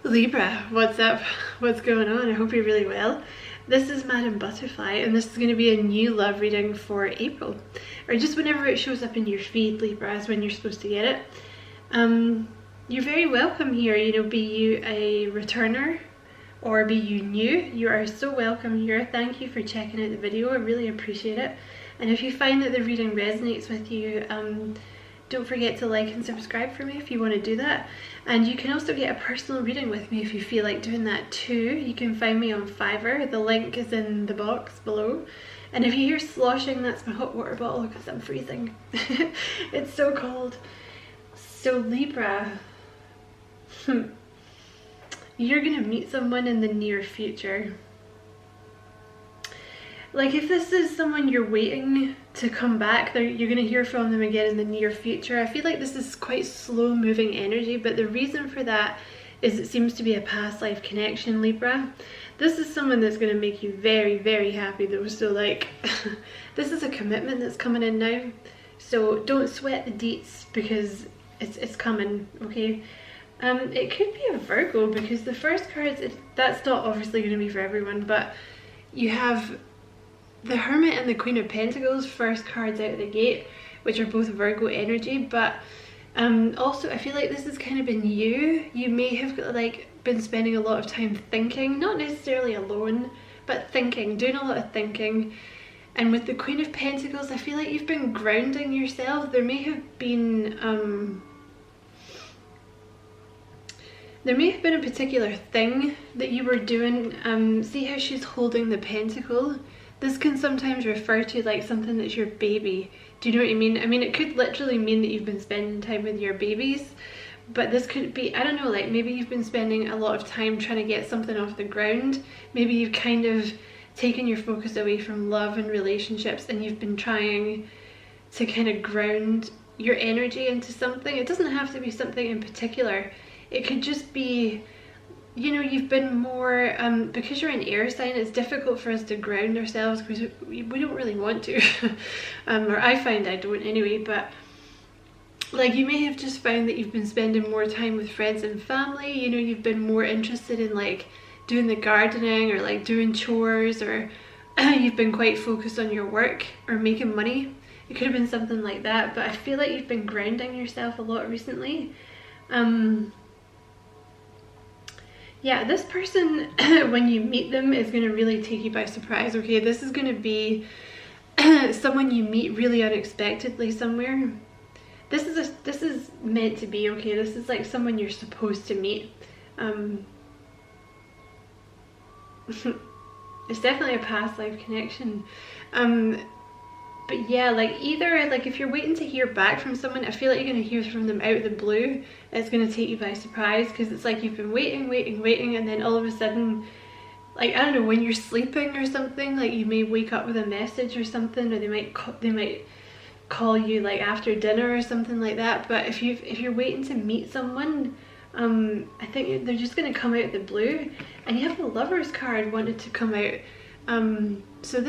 Libra, what's up? What's going on? I hope you're really well. This is Madam Butterfly, and this is going to be a new love reading for April, or just whenever it shows up in your feed, Libra, is when you're supposed to get it. You're very welcome here, you know, be you a returner or be you new, you are so welcome here. Thank you for checking out the video, I really appreciate it. And if you find that the reading resonates with you, don't forget to like and subscribe for me if you want to do that. And you can also get a personal reading with me if you feel like doing that too. You can find me on Fiverr, the link is in the box below. And if you hear sloshing, that's my hot water bottle because I'm freezing. It's so cold. So Libra, you're gonna meet someone in the near future. Like if this is someone you're waiting to come back, you're going to hear from them again in the near future. I feel like this is quite slow moving energy, but the reason for that is it seems to be a past life connection, Libra. This is someone that's going to make you very, very happy though. So like, this is a commitment that's coming in now. So don't sweat the deets because it's coming, okay? It could be a Virgo because the first cards, that's not obviously going to be for everyone, but you have the Hermit and the Queen of Pentacles, first cards out of the gate, which are both Virgo energy. But also I feel like this has kind of been you may have like been spending a lot of time thinking, not necessarily alone, but thinking, doing a lot of thinking. And with the Queen of Pentacles, I feel like you've been grounding yourself. There may have been a particular thing that you were doing. See how she's holding the pentacle? This can sometimes refer to like something that's your baby. Do you know what I mean? I mean, it could literally mean that you've been spending time with your babies, but this could be, I don't know, like maybe you've been spending a lot of time trying to get something off the ground. Maybe you've kind of taken your focus away from love and relationships and you've been trying to kind of ground your energy into something. It doesn't have to be something in particular. It could just be, you know, you've been more, because you're an air sign, it's difficult for us to ground ourselves because we don't really want to. Or I find I don't anyway, but like you may have just found that you've been spending more time with friends and family. You know, you've been more interested in like doing the gardening or like doing chores, or you've been quite focused on your work or making money. It could have been something like that, but I feel like you've been grounding yourself a lot recently. Yeah, this person, when you meet them, is going to really take you by surprise, okay? This is going to be someone you meet really unexpectedly somewhere. This is meant to be, okay? This is like someone you're supposed to meet. It's definitely a past life connection. But yeah, like either like if you're waiting to hear back from someone, I feel like you're going to hear from them out of the blue. It's going to take you by surprise because it's like you've been waiting, and then all of a sudden, like I don't know, when you're sleeping or something, like you may wake up with a message or something, or they might call you like after dinner or something like that. But if you're waiting to meet someone, I think they're just going to come out of the blue. And you have the Lovers card wanted to come out. So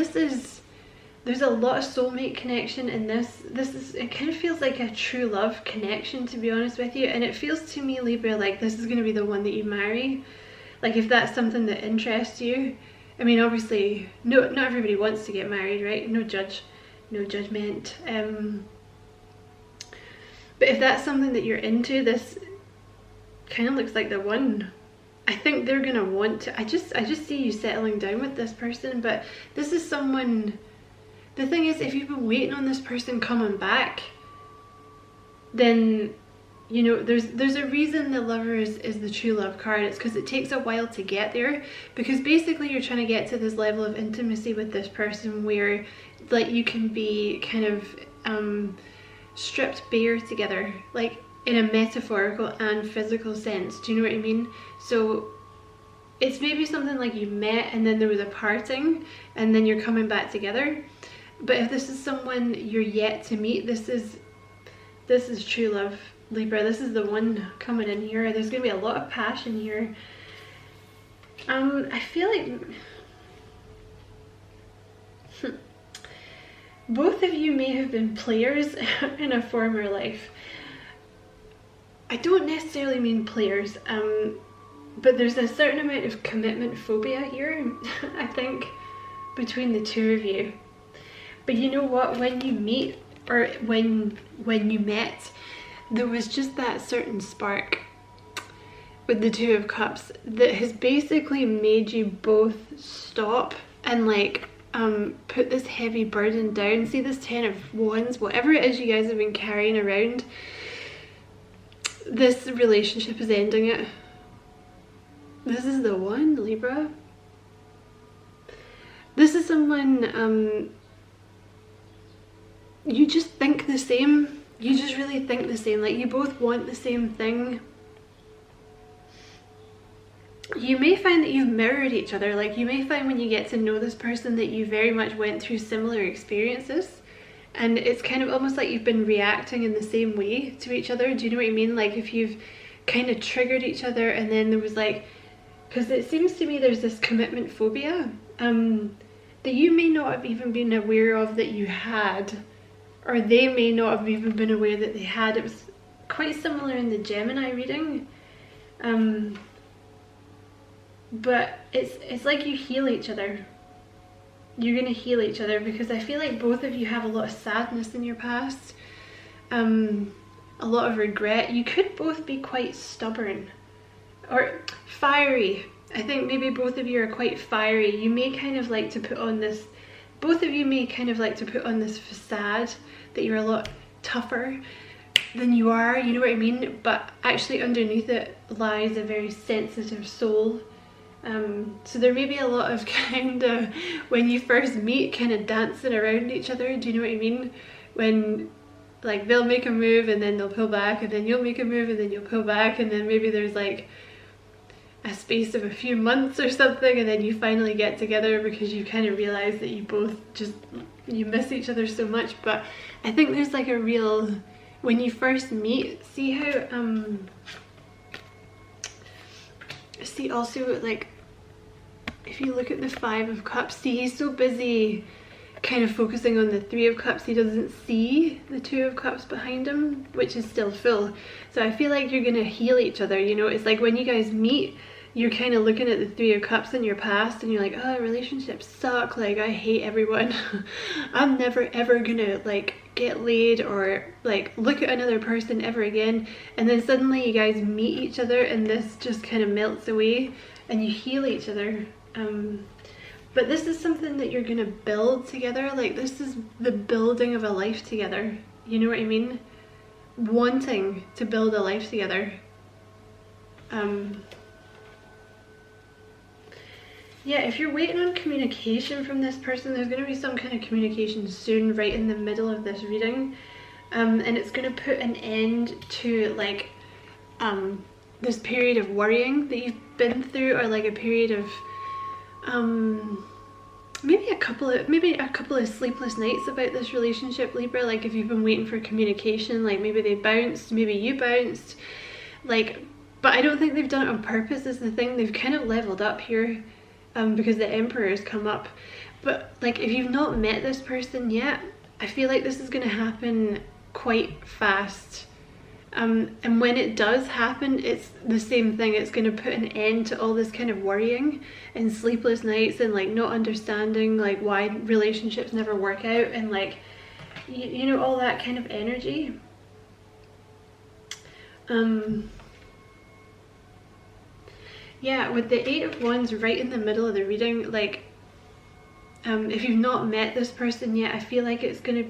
there's a lot of soulmate connection in this. It kind of feels like a true love connection, to be honest with you. And it feels to me, Libra, like this is going to be the one that you marry. Like if that's something that interests you. I mean, obviously, not everybody wants to get married, right? No judgment. But if that's something that you're into, this kind of looks like the one. I think they're going to want to. I just see you settling down with this person, but this is someone. The thing is, if you've been waiting on this person coming back, then, you know, there's a reason the Lovers is the true love card. It's because it takes a while to get there, because basically you're trying to get to this level of intimacy with this person where like you can be kind of stripped bare together, like in a metaphorical and physical sense. Do you know what I mean? So it's maybe something like you met and then there was a parting and then you're coming back together. But if this is someone you're yet to meet, this is true love, Libra. This is the one coming in here. There's going to be a lot of passion here. I feel like both of you may have been players in a former life. I don't necessarily mean players. but there's a certain amount of commitment phobia here, I think, between the two of you. But you know what, when you meet, or when you met, there was just that certain spark with the Two of Cups that has basically made you both stop and like put this heavy burden down. See this Ten of Wands, whatever it is you guys have been carrying around, this relationship is ending it. This is the one, Libra. This is someone, you just think the same. You just really think the same. Like, you both want the same thing. You may find that you've mirrored each other. Like, you may find when you get to know this person that you very much went through similar experiences. And it's kind of almost like you've been reacting in the same way to each other. Do you know what I mean? Like, if you've kind of triggered each other, and then there was like, because it seems to me there's this commitment phobia that you may not have even been aware of that you had, or they may not have even been aware that they had. It was quite similar in the Gemini reading. But it's like you heal each other. You're gonna heal each other, because I feel like both of you have a lot of sadness in your past, a lot of regret. You could both be quite stubborn or fiery. I think maybe both of you are quite fiery. You may kind of like to put on this, both of you may kind of like to put on this facade that you're a lot tougher than you are, you know what I mean? But actually underneath it lies a very sensitive soul. So there may be a lot of kind of, when you first meet, kind of dancing around each other, do you know what I mean? When like they'll make a move and then they'll pull back, and then you'll make a move and then you'll pull back, and then maybe there's like a space of a few months or something, and then you finally get together because you kind of realize that you both just, you miss each other so much. But I think there's like a real, when you first meet, see how see also like, if you look at the Five of Cups, see he's so busy kind of focusing on the Three of Cups, he doesn't see the Two of Cups behind him, which is still full. So I feel like you're gonna heal each other, you know? It's like when you guys meet, you're kind of looking at the Three of Cups in your past and you're like, oh, relationships suck, like I hate everyone. I'm never ever gonna like get laid or like look at another person ever again. And then suddenly you guys meet each other and this just kind of melts away and you heal each other. But this is something that you're gonna build together. Like, this is the building of a life together, you know what I mean? Wanting to build a life together. Yeah, if you're waiting on communication from this person, there's going to be some kind of communication soon, right in the middle of this reading. And it's going to put an end to like this period of worrying that you've been through, or like a period of maybe a couple of sleepless nights about this relationship, Libra. Like, if you've been waiting for communication, like maybe they bounced, maybe you bounced, like, but I don't think they've done it on purpose is the thing. They've kind of leveled up here. Because the Emperor's come up. But like, if you've not met this person yet, I feel like this is going to happen quite fast. And when it does happen, it's the same thing. It's going to put an end to all this kind of worrying and sleepless nights and like not understanding like why relationships never work out, and like you know, all that kind of energy. Yeah, with the Eight of Wands right in the middle of the reading, like, if you've not met this person yet, I feel like it's gonna,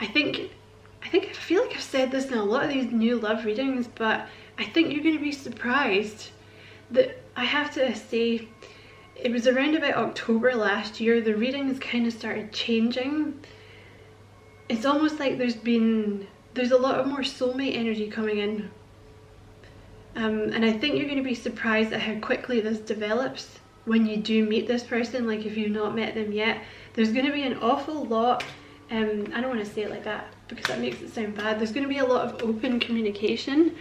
I feel like I've said this in a lot of these new love readings, but I think you're gonna be surprised that, I have to say, it was around about October last year, the readings kind of started changing. It's almost like there's a lot of more soulmate energy coming in. And I think you're going to be surprised at how quickly this develops when you do meet this person. Like, if you've not met them yet, there's going to be an awful lot, I don't want to say it like that because that makes it sound bad. There's going to be a lot of open communication.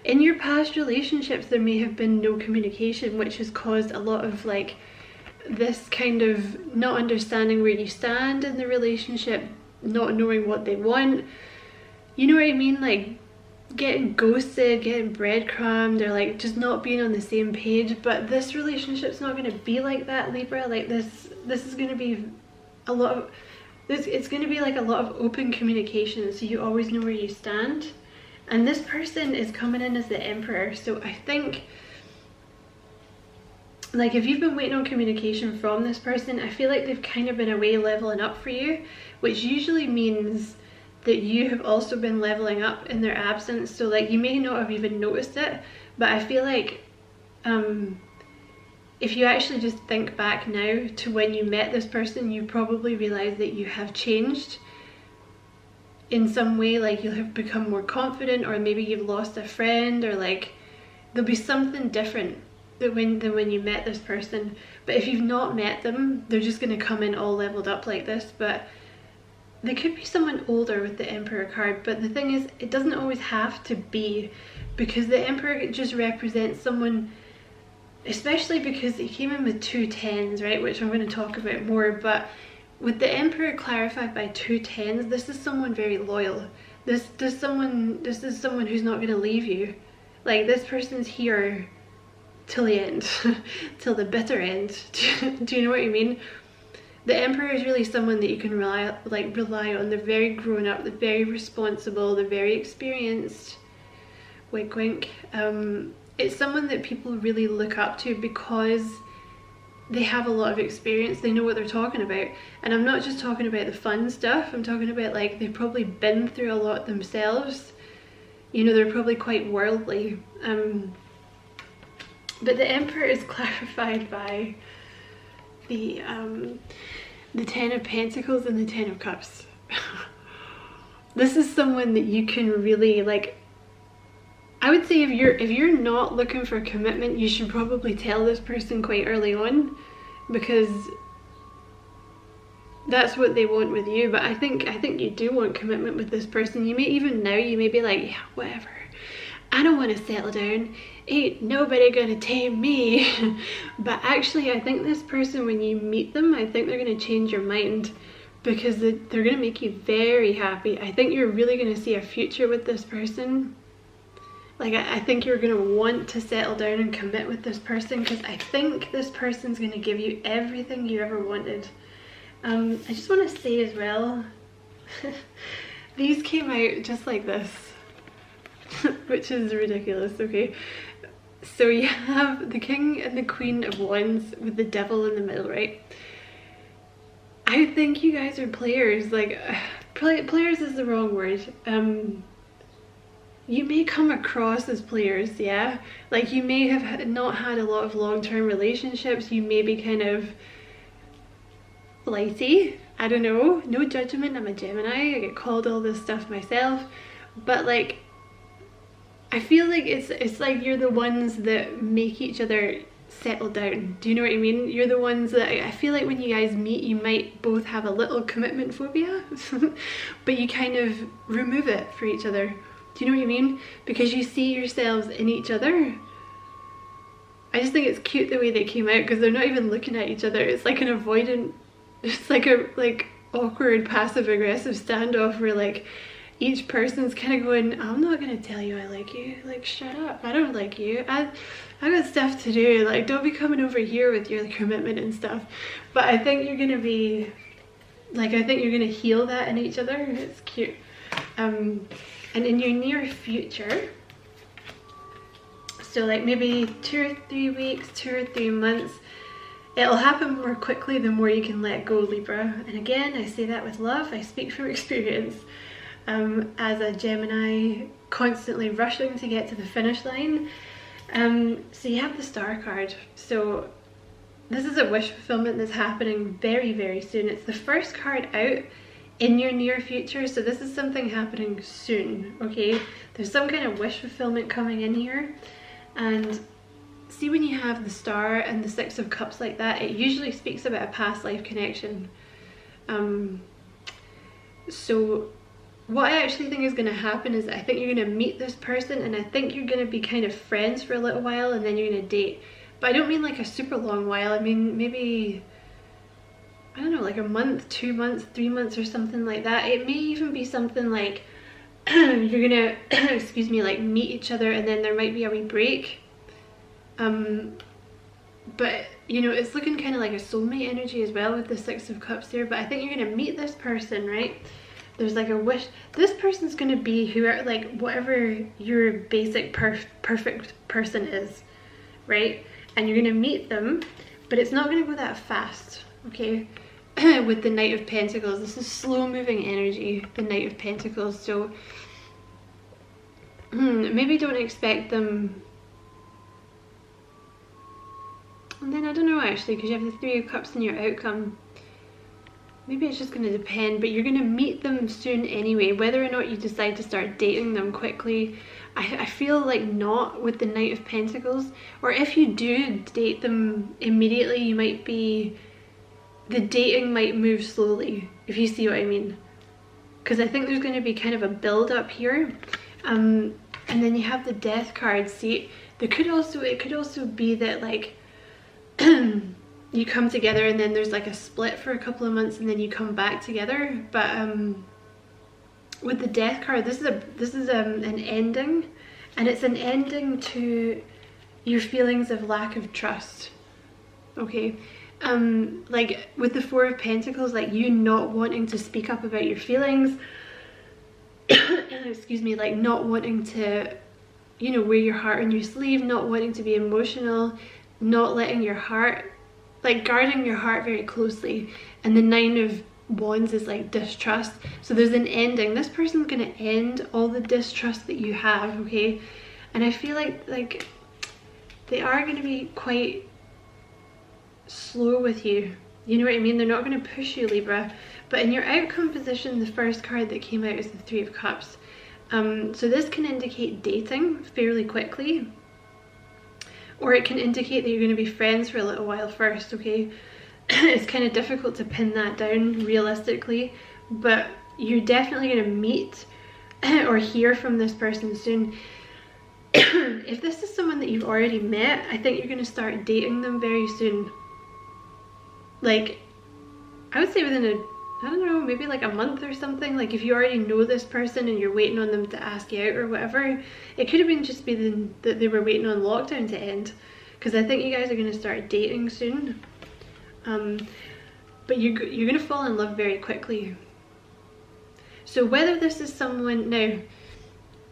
In your past relationships, there may have been no communication, which has caused a lot of like this kind of not understanding where you stand in the relationship, not knowing what they want. You know what I mean? Like, getting ghosted, getting breadcrumbed, or like just not being on the same page. But this relationship's not going to be like that, Libra. Like this is going to be a lot of this. It's going to be like a lot of open communication, so you always know where you stand. And this person is coming in as the Emperor, so I think, like, if you've been waiting on communication from this person, I feel like they've kind of been away leveling up for you, which usually means that you have also been leveling up in their absence. So like, you may not have even noticed it, but I feel like if you actually just think back now to when you met this person, you probably realize that you have changed in some way. Like, you'll have become more confident, or maybe you've lost a friend, or like there'll be something different than when you met this person. But if you've not met them, they're just going to come in all leveled up like this. But they could be someone older with the Emperor card, but the thing is, it doesn't always have to be, because the Emperor just represents someone, especially because he came in with 2 tens, right, which I'm going to talk about more. But with the Emperor clarified by 2 tens, this is someone very loyal. This is someone who's not going to leave you. Like, this person's here till the end, till the bitter end. Do you know what I mean? The Emperor is really someone that you can rely on. They're very grown up, they're very responsible, they're very experienced. Wink wink. It's someone that people really look up to because they have a lot of experience, they know what they're talking about. And I'm not just talking about the fun stuff, I'm talking about, like, they've probably been through a lot themselves. You know, they're probably quite worldly. But the Emperor is clarified by the 10 of Pentacles and the 10 of Cups. This is someone that you can really, like, I would say if you're not looking for commitment, you should probably tell this person quite early on, because that's what they want with you. But I think you do want commitment with this person. You may, even now, you may be like, yeah, whatever, I don't want to settle down, ain't nobody gonna tame me. But actually, I think this person, when you meet them, I think they're gonna change your mind, because they're gonna make you very happy. I think you're really gonna see a future with this person. Like, I think you're gonna want to settle down and commit with this person, because I think this person's gonna give you everything you ever wanted. I just want to say as well, these came out just like this, which is ridiculous, okay? So you have the King and the Queen of Wands with the Devil in the middle, right? I think you guys are players. Like, players is the wrong word. You may come across as players, yeah? Like, you may have not had a lot of long-term relationships. You may be kind of flighty. I don't know. No judgment, I'm a Gemini. I get called all this stuff myself. But, like, I feel like it's like you're the ones that make each other settle down. Do you know what I mean? You're the ones that, I feel like when you guys meet, you might both have a little commitment phobia, but you kind of remove it for each other. Do you know what I mean? Because you see yourselves in each other. I just think it's cute the way they came out, because they're not even looking at each other. It's like an avoidant, it's like a awkward passive aggressive standoff where, like, each person's kind of going, I'm not gonna tell you I like you, like, shut up, I don't like you, I got stuff to do, like, don't be coming over here with your commitment and stuff. But I think you're gonna be, like, I think you're gonna heal that in each other. It's cute. And in your near future, so like maybe 2 or 3 weeks, 2 or 3 months, it'll happen more quickly the more you can let go, Libra. And again, I say that with love, I speak from experience. As a Gemini, constantly rushing to get to the finish line. So you have the Star card. So this is a wish fulfillment that's happening very, very soon. It's the first card out in your near future, so this is something happening soon, okay? There's some kind of wish fulfillment coming in here. And see, when you have the Star and the 6 of Cups like that, it usually speaks about a past life connection. So what I actually think is going to happen is, I think you're going to meet this person, and I think you're going to be kind of friends for a little while, and then you're going to date. But I don't mean like a super long while. I mean maybe, I don't know, like a month, 2 months, 3 months or something like that. It may even be something like you're gonna excuse me, like meet each other, and then there might be a wee break. But you know, it's looking kind of like a soulmate energy as well with the Six of Cups there. But I think you're gonna meet this person, right? There's like a wish. This person's gonna be whoever, like whatever your basic perfect person is, right? And you're gonna meet them, but it's not gonna go that fast, okay? With the Knight of Pentacles, this is slow moving energy, the Knight of Pentacles. So maybe don't expect them. And then I don't know actually, because you have the Three of Cups in your outcome. Maybe it's just going to depend, but you're going to meet them soon anyway, whether or not you decide to start dating them quickly. I feel like not with the Knight of Pentacles, or if you do date them immediately, you might be, the dating might move slowly, if you see what I mean. Because I think there's going to be kind of a build up here. And then you have the Death card. See, it could also be that like you come together and then there's like a split for a couple of months and then you come back together. But with the Death card, this is an ending, and it's an ending to your feelings of lack of trust, okay? Like with the Four of Pentacles, like you not wanting to speak up about your feelings, excuse me, like not wanting to, you know, wear your heart on your sleeve, not wanting to be emotional, not letting your heart, like guarding your heart very closely. And the Nine of Wands is like distrust. So there's an ending. This person's gonna end all the distrust that you have, okay? And I feel like they are gonna be quite slow with you. You know what I mean? They're not gonna push you, Libra. But in your outcome position, the first card that came out is the Three of Cups. So this can indicate dating fairly quickly, or it can indicate that you're going to be friends for a little while first, okay? It's kind of difficult to pin that down realistically, but you're definitely going to meet or hear from this person soon. If this is someone that you've already met, I think you're going to start dating them very soon. Like, I would say within I don't know, maybe like a month or something. Like if you already know this person and you're waiting on them to ask you out or whatever, it could have been just been that they were waiting on lockdown to end, because I think you guys are going to start dating soon. But you're going to fall in love very quickly. So whether this is someone, now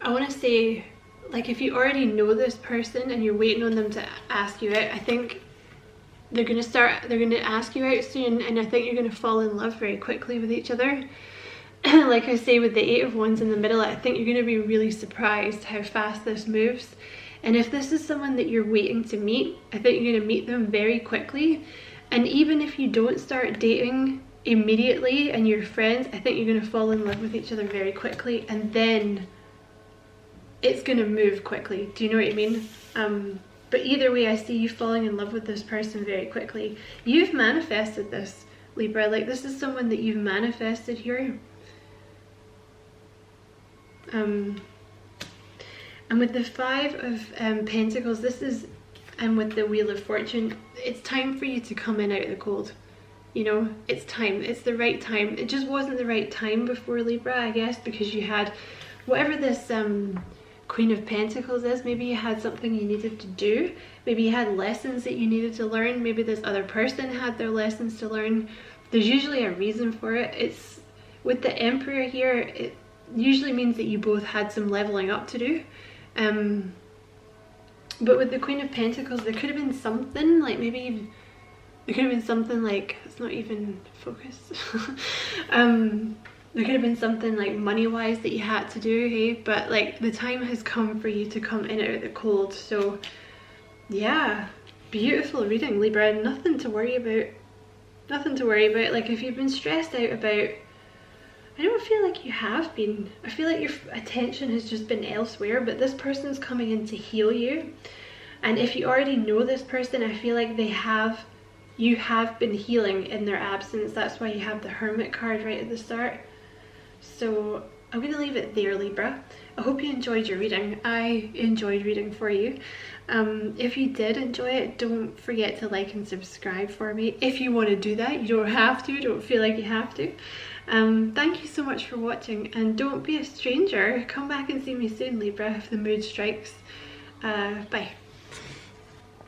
I want to say, like if you already know this person and you're waiting on them to ask you out, I think they're going to ask you out soon, and I think you're going to fall in love very quickly with each other. Like I say, with the Eight of Wands in the middle, I think you're going to be really surprised how fast this moves. And if this is someone that you're waiting to meet, I think you're going to meet them very quickly. And even if you don't start dating immediately and you're friends, I think you're going to fall in love with each other very quickly, and then it's going to move quickly. Do you know what I mean? But either way, I see you falling in love with this person very quickly. You've manifested this, Libra. Like this is someone that you've manifested here. And with the Five of Pentacles, this is, and with the Wheel of Fortune, it's time for you to come in out of the cold. You know, it's time. It's the right time. It just wasn't the right time before, Libra, I guess, because you had whatever this Queen of Pentacles is. Maybe you had something you needed to do. Maybe you had lessons that you needed to learn. Maybe this other person had their lessons to learn. There's usually a reason for it. It's with the Emperor here, it usually means that you both had some leveling up to do. But with the Queen of Pentacles, there could have been something like, maybe there could have been something like, it's not even focused. There could have been something like money-wise that you had to do, hey? But like the time has come for you to come in out of the cold. So yeah, beautiful reading, Libra. Nothing to worry about. Nothing to worry about. Like if you've been stressed out about, I don't feel like you have been. I feel like your attention has just been elsewhere, but this person's coming in to heal you. And if you already know this person, I feel like you have been healing in their absence. That's why you have the Hermit card right at the start. So I'm going to leave it there, Libra. I hope you enjoyed your reading. I enjoyed reading for you. If you did enjoy it, don't forget to like and subscribe for me. If you want to do that, you don't have to, don't feel like you have to. Thank you so much for watching, and don't be a stranger. Come back and see me soon, Libra, if the mood strikes. Bye.